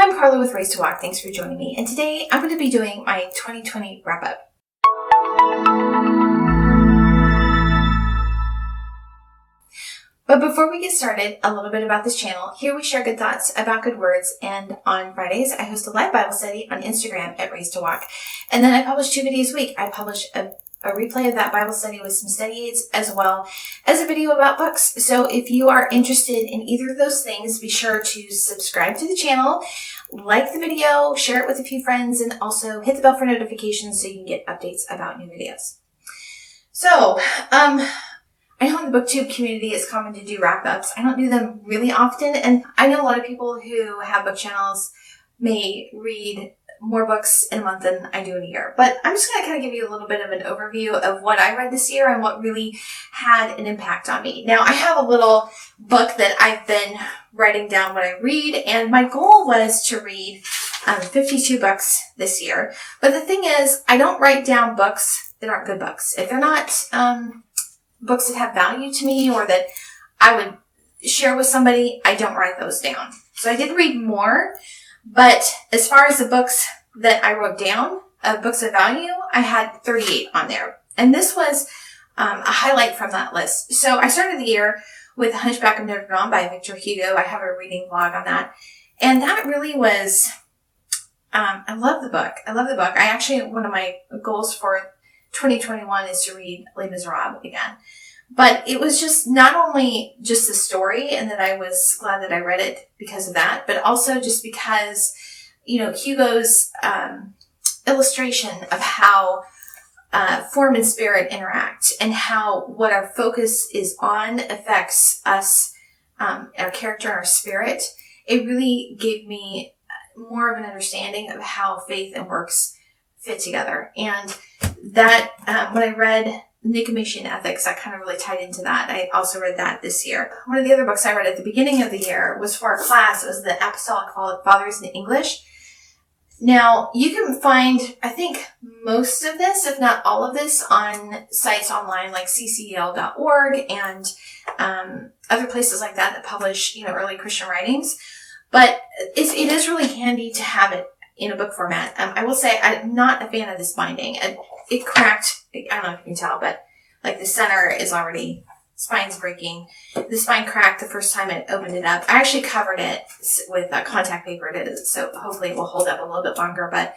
I'm Carla with Raised to Walk. Thanks for joining me. And today I'm going to be doing my 2020 wrap-up. But before we get started, a little bit about this channel. Here we share good thoughts about good words, and on Fridays I host a live Bible study on Instagram at Raised to Walk. And then I publish 2 videos a week. I publish a replay of that Bible study with some study aids, as well as a video about books. So if you are interested in either of those things, be sure to subscribe to the channel, like the video, share it with a few friends, and also hit the bell for notifications so you can get updates about new videos. So, I know in the BookTube community it's common to do wrap-ups. I don't do them really often, and I know a lot of people who have book channels may read more books in a month than I do in a year. But I'm just going to kind of give you a little bit of an overview of what I read this year and what really had an impact on me. Now, I have a little book that I've been writing down what I read, and my goal was to read 52 books this year. But the thing is, I don't write down books that aren't good books. If they're not books that have value to me or that I would share with somebody, I don't write those down. So I did read more. But as far as the books that I wrote down, books of value, I had 38 on there. And this was a highlight from that list. So I started the year with Hunchback of Notre Dame by Victor Hugo. I have a reading vlog on that. And that really was, I love the book. I actually, one of my goals for 2021 is to read Les Miserables again. But it was just not only just the story, and that I was glad that I read it because of that, but also just because, Hugo's illustration of how form and spirit interact, and how what our focus is on affects us, our character and our spirit. It really gave me more of an understanding of how faith and works fit together. And that, when I read Nicomachean Ethics, that kind of really tied into that. I also read that this year. One of the other books I read at the beginning of the year was for a class. It was the Apostolic Fathers in English. Now, you can find, I think, most of this, if not all of this, on sites online like ccel.org and other places like that publish, early Christian writings. But it is really handy to have it in a book format. I will say I'm not a fan of this binding. It cracked. I don't know if you can tell, but like the center is already, spine's breaking. The spine cracked the first time I opened it up. I actually covered it with contact paper, so hopefully it will hold up a little bit longer. But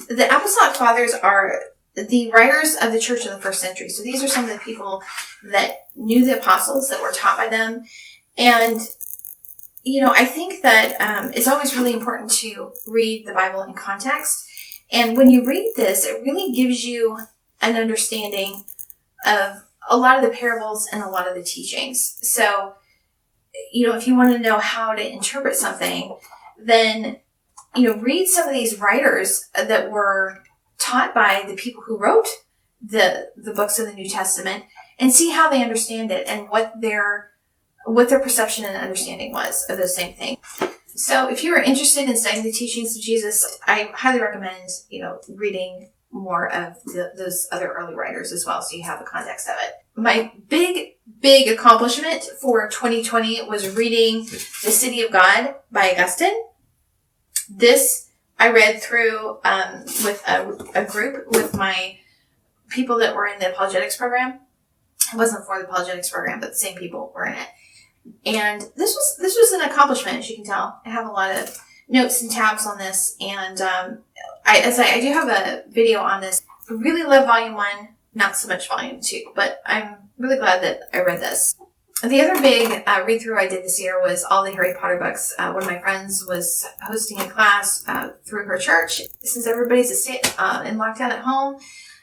the Apostolic Fathers are the writers of the church of the first century. So these are some of the people that knew the apostles, that were taught by them. And I think that it's always really important to read the Bible in context. And when you read this, it really gives you an understanding of a lot of the parables and a lot of the teachings. So, if you want to know how to interpret something, then, read some of these writers that were taught by the people who wrote the books of the New Testament, and see how they understand it and what their perception and understanding was of those same things. So if you are interested in studying the teachings of Jesus, I highly recommend, reading more of those other early writers as well, so you have the context of it. My big accomplishment for 2020 was reading The City of God by Augustine. This I read through with a group with my people that were in the apologetics program. It wasn't for the apologetics program, but the same people were in it. And this was an accomplishment, as you can tell. I have a lot of notes and tabs on this, and I do have a video on this. I really love Volume 1, not so much Volume 2, but I'm really glad that I read this. The other big read-through I did this year was all the Harry Potter books. One of my friends was hosting a class through her church. Since everybody's in lockdown at home,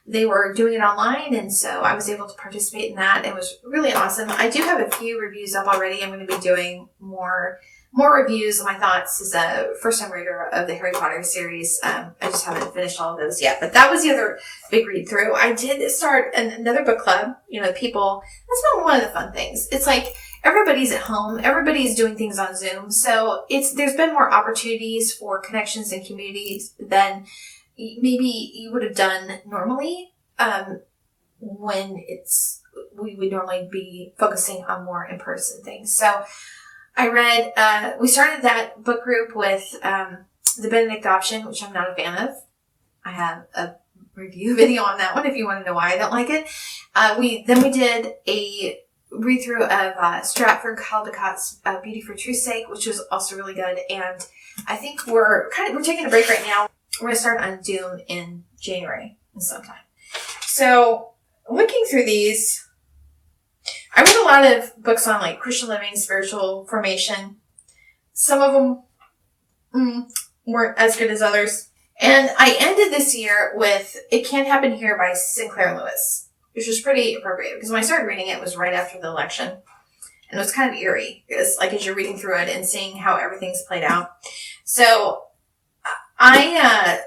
they were doing it online, and so I was able to participate in that. It was really awesome. I do have a few reviews up already. I'm going to be doing more reviews of my thoughts as a first-time reader of the Harry Potter series. I just haven't finished all of those yet, but that was the other big read-through. I did start another book club. People, that's been one of the fun things. It's like everybody's at home. Everybody's doing things on Zoom. So there's been more opportunities for connections and communities than maybe you would have done normally, when we would normally be focusing on more in-person things. So I read, we started that book group with, the Benedict option, which I'm not a fan of. I have a review video on that one if you want to know why I don't like it. We did a read through of Stratford Caldecott's Beauty for Truth's Sake, which was also really good. And I think we're taking a break right now. We're going to start on Doom in January sometime. So looking through these, I read a lot of books on like Christian living, spiritual formation. Some of them weren't as good as others. And I ended this year with It Can't Happen Here by Sinclair Lewis, which was pretty appropriate because when I started reading it, it was right after the election. And it was kind of eerie because, like, as you're reading through it and seeing how everything's played out. So I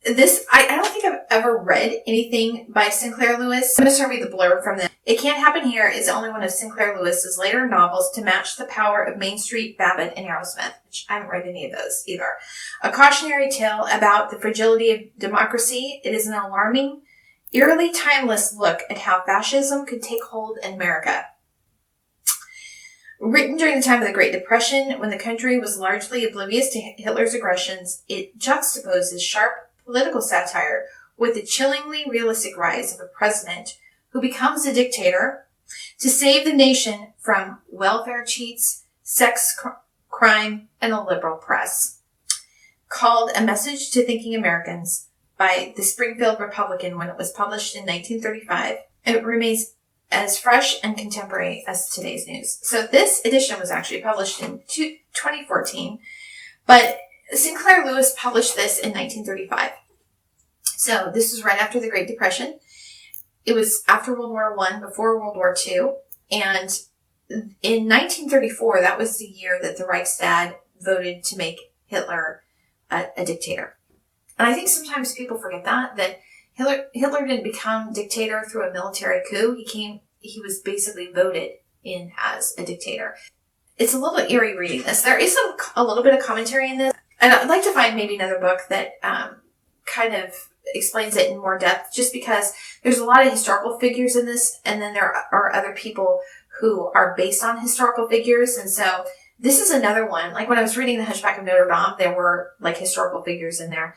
don't think I've ever read anything by Sinclair Lewis. I'm going to start read the blurb from this. It Can't Happen Here is only one of Sinclair Lewis's later novels to match the power of Main Street, Babbitt, and Arrowsmith, which I haven't read any of those either. A cautionary tale about the fragility of democracy, it is an alarming, eerily timeless look at how fascism could take hold in America. Written during the time of the Great Depression, when the country was largely oblivious to Hitler's aggressions, it juxtaposes sharp political satire with the chillingly realistic rise of a president who becomes a dictator to save the nation from welfare cheats, sex crime, and a liberal press. Called A Message to Thinking Americans by the Springfield Republican when it was published in 1935, it remains as fresh and contemporary as today's news. So this edition was actually published in 2014, but Sinclair Lewis published this in 1935. So this was right after the Great Depression. It was after World War I, before World War II. And in 1934, that was the year that the Reichstag voted to make Hitler a dictator. And I think sometimes people forget that Hitler didn't become dictator through a military coup. He was basically voted in as a dictator. It's a little eerie reading this. There is a little bit of commentary in this. And I'd like to find maybe another book that kind of explains it in more depth, just because there's a lot of historical figures in this, and then there are other people who are based on historical figures. And so this is another one. Like when I was reading The Hunchback of Notre Dame, there were like historical figures in there.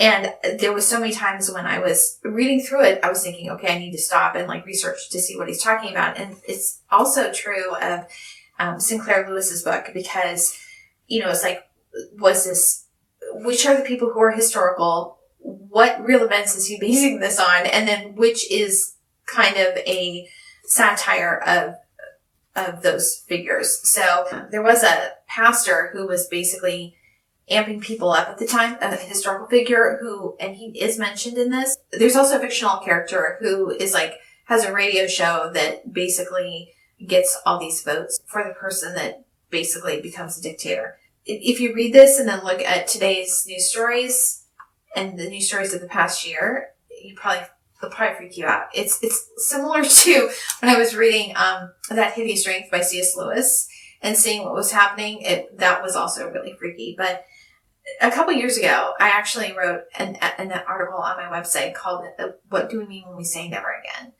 And there was so many times when I was reading through it, I was thinking, okay, I need to stop and like research to see what he's talking about. And it's also true of Sinclair Lewis's book, because, it's like, which are the people who are historical? What real events is he basing this on? And then which is kind of a satire of those figures. So there was a pastor who was basically amping people up at the time, a historical figure and he is mentioned in this. There's also a fictional character who is has a radio show that basically gets all these votes for the person that basically becomes a dictator. If you read this and then look at today's news stories and the news stories of the past year, they'll probably freak you out. It's similar to when I was reading That Hideous Strength by C.S. Lewis and seeing what was happening. That was also really freaky. But a couple years ago, I actually wrote an article on my website called What Do We Mean When We Say Never Again?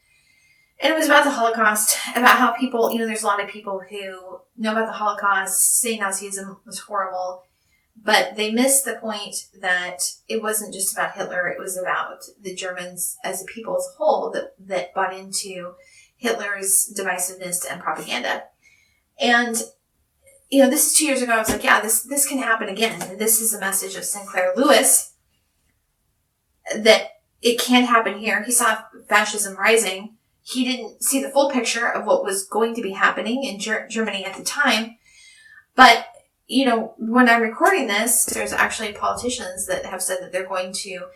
And it was about the Holocaust, about how people, there's a lot of people who know about the Holocaust, say Nazism was horrible, but they missed the point that it wasn't just about Hitler, it was about the Germans as a people as a whole that bought into Hitler's divisiveness and propaganda. And, this is 2 years ago, I was like, yeah, this can happen again. And this is a message of Sinclair Lewis that it can happen here. He saw fascism rising. He didn't see the full picture of what was going to be happening in Germany at the time. But, when I'm recording this, there's actually politicians that have said that they're going to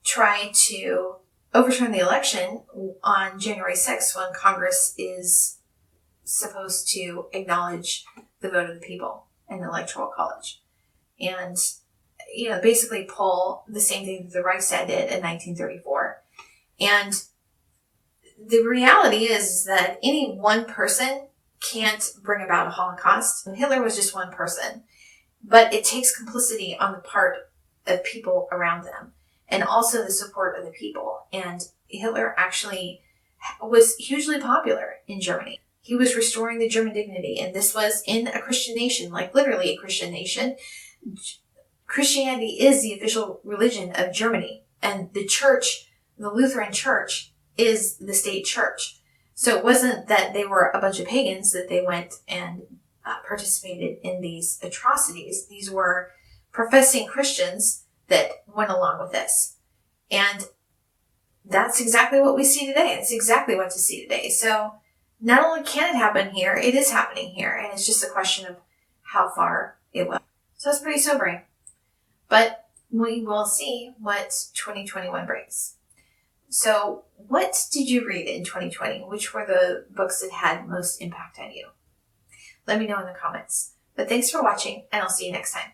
try to overturn the election on January 6th when Congress is supposed to acknowledge the vote of the people in the Electoral College. And, basically pull the same thing that the Reichstag did in 1934. And the reality is that any one person can't bring about a Holocaust. And Hitler was just one person. But it takes complicity on the part of people around them and also the support of the people. And Hitler actually was hugely popular in Germany. He was restoring the German dignity. And this was in a Christian nation, like literally a Christian nation. Christianity is the official religion of Germany, and the church, the Lutheran Church, is the state church. So it wasn't that they were a bunch of pagans that they went and participated in these atrocities. These were professing Christians that went along with this. And that's exactly what we see today. It's exactly what to see today. So not only can it happen here, it is happening here. And it's just a question of how far it will. So it's pretty sobering. But we will see what 2021 brings. So what did you read in 2020? Which were the books that had most impact on you? Let me know in the comments. But thanks for watching, and I'll see you next time.